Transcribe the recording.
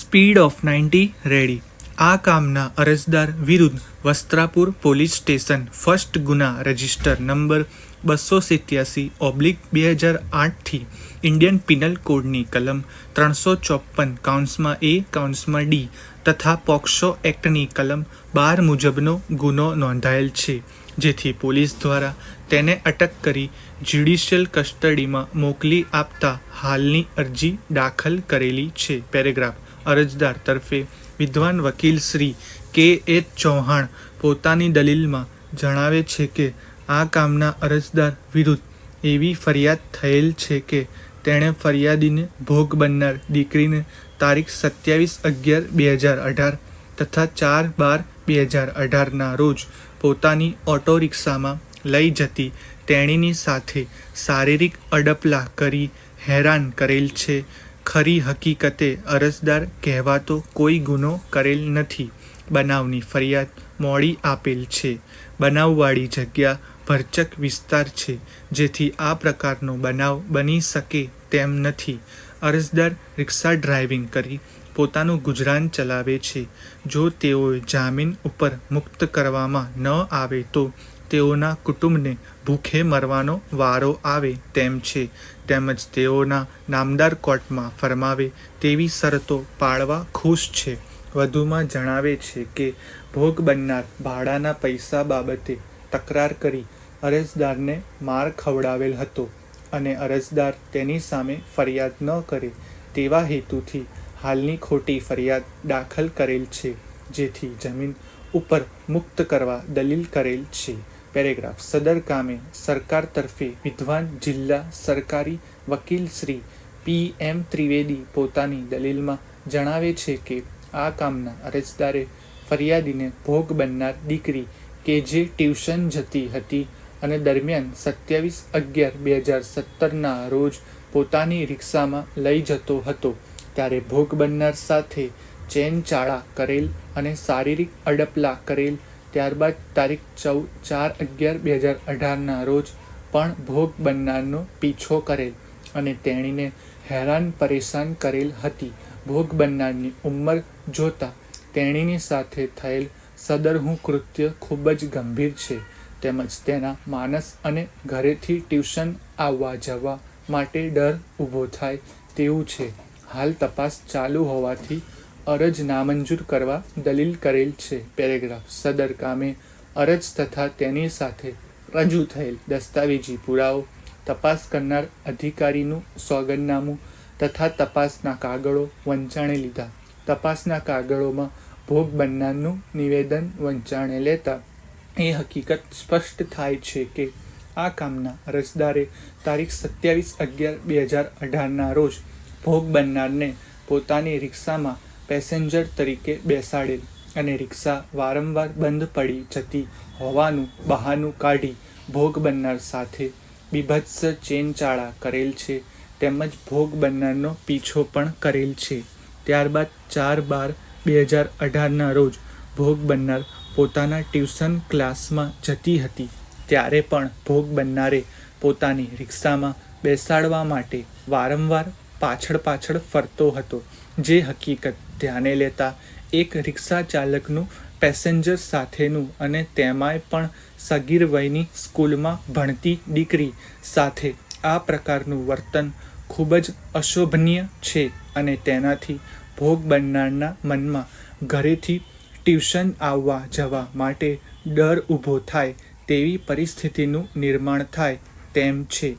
Speed of 90 ready. આ કામના અરજદાર વિરુદ્ધ વસ્ત્રાપુર પોલીસ સ્ટેશન ફર્સ્ટ ગુના રજિસ્ટર નંબર 287/2008થી ઇન્ડિયન પિનલ કોડની કલમ 354 કાઉન્સમાં એ કાઉન્સમાં ડી તથા પોક્સો એક્ટની કલમ 12 મુજબનો ગુનો નોંધાયેલ છે, જેથી પોલીસ દ્વારા તેને અટક કરી જ્યુડિશિયલ કસ્ટડીમાં મોકલી આપતા હાલની અરજી દાખલ કરેલી છે. પેરેગ્રાફ. અરજદાર તરફે વિદ્વાન વકીલ શ્રી કે. ચૌહાણ પોતાની દલીલમાં જણાવે છે કે આ કામના અરજદાર વિરુદ્ધ એવી ફરિયાદ થયેલ છે કે તેણે ફરિયાદીને ભોગ બનનાર દીકરીને તારીખ 27/11/2018 તથા 4/12/2018ના રોજ પોતાની ઓટો રિક્ષામાં લઈ જતી તેણીની સાથે શારીરિક અડપલા કરી હેરાન કરેલ છે. ખરી હકીકતે અરજદાર કહેવાતો કોઈ ગુનો કરેલ નથી. બનાવની ફરિયાદ મોડી આપેલ છે. બનાવવાળી જગ્યા ભરચક વિસ્તાર છે, જેથી આ પ્રકારનો બનાવ બની શકે તેમ નથી. અરજદાર રિક્ષા ડ્રાઇવિંગ કરી પોતાનું ગુજરાન ચલાવે છે. જો તેઓએ જામીન ઉપર મુક્ત કરવામાં ન આવે તો તેઓના કુટુંબને ભૂખે મરવાનો વારો આવે તેમ છે, તેમજ તેઓના નામદાર કોર્ટમાં ફરમાવે તેવી શરતો પાળવા ખુશ છે. વધુમાં જણાવે છે કે ભોગ બનનાર ભાડાના પૈસા બાબતે તકરાર કરી અરજદારને માર ખવડાવેલ હતો અને અરજદાર તેની સામે ફરિયાદ ન કરે તેવા હેતુથી હાલની ખોટી ફરિયાદ દાખલ કરેલ છે, જેથી જમીન ઉપર મુક્ત કરવા દલીલ કરેલ છે. પેરેગ્રાફ. સદર કામે સરકાર તરફે વિદ્વાન જિલ્લા સરકારી વકીલ શ્રી P.M. ત્રિવેદી પોતાની દલીલમાં જણાવે છે કે આ કામના અરજદારે ફરિયાદીને ભોગ બનનાર દીકરી કે જે ટ્યુશન જતી હતી અને દરમિયાન 27/11/2017ના રોજ પોતાની રિક્ષામાં લઈ જતો હતો ત્યારે ભોગ બનનાર સાથે ચેનચાળા કરેલ અને શારીરિક અડપલા કરેલ. ત્યારબાદ તારીખ 4/11/2018ના રોજ પણ ભોગ બનનારનો પીછો કરેલ અને તેણીને હેરાન પરેશાન કરેલ હતી. ભોગ બનનારની ઉંમર જોતા તેણીની સાથે થયેલ સદરનું કૃત્ય ખૂબ જ ગંભીર છે, તેમજ તેના માનસ અને ઘરેથી ટ્યુશન આવવા જવા માટે ડર ઊભો થાય તેવું છે. હાલ તપાસ ચાલુ હોવાથી અરજ નામંજૂર કરવા દલીલ કરેલ છે. પેરેગ્રાફ. સદર કામે અરજ તથા તેની સાથે રજૂ થયેલ દસ્તાવેજી પુરાવો, તપાસ કરનાર અધિકારીનું સોગંદનામું તથા તપાસના કાગળો વંચાણે લીધા. તપાસના કાગળોમાં ભોગ બનનારનું નિવેદન વંચાણે લેતા એ હકીકત સ્પષ્ટ થાય છે કે આ કામના અરજદારે તારીખ 27/11/2018ના રોજ ભોગ બનનારને પોતાની રિક્ષામાં પેસેન્જર તરીકે બેસાડેલ અને રિક્ષા વારંવાર બંધ પડી જતી હોવાનું બહાનું કાઢી ભોગ બનનાર સાથે બીભત્સ ચેનચાળા કરેલ છે, તેમજ ભોગ બનનારનો પીછો પણ કરેલ છે. ત્યારબાદ 4/12/2018ના રોજ ભોગ બનનાર પોતાના ટ્યુશન ક્લાસમાં જતી હતી ત્યારે પણ ભોગ બનનારે પોતાની રિક્ષામાં બેસાડવા માટે વારંવાર પાછળ ફરતો હતો, જે હકીકત ધ્યાને લેતા એક રિક્ષા ચાલકનું પેસેન્જર સાથેનું અને તેમાંય પણ સગીર વયની સ્કૂલમાં ભણતી દીકરી સાથે આ પ્રકારનું વર્તન ખૂબ જ અશોભનીય છે અને તેનાથી ભોગ બનનારના મનમાં ઘરેથી ટ્યુશન આવવા જવા માટે ડર ઊભો થાય તેવી પરિસ્થિતિનું નિર્માણ થાય તેમ છે.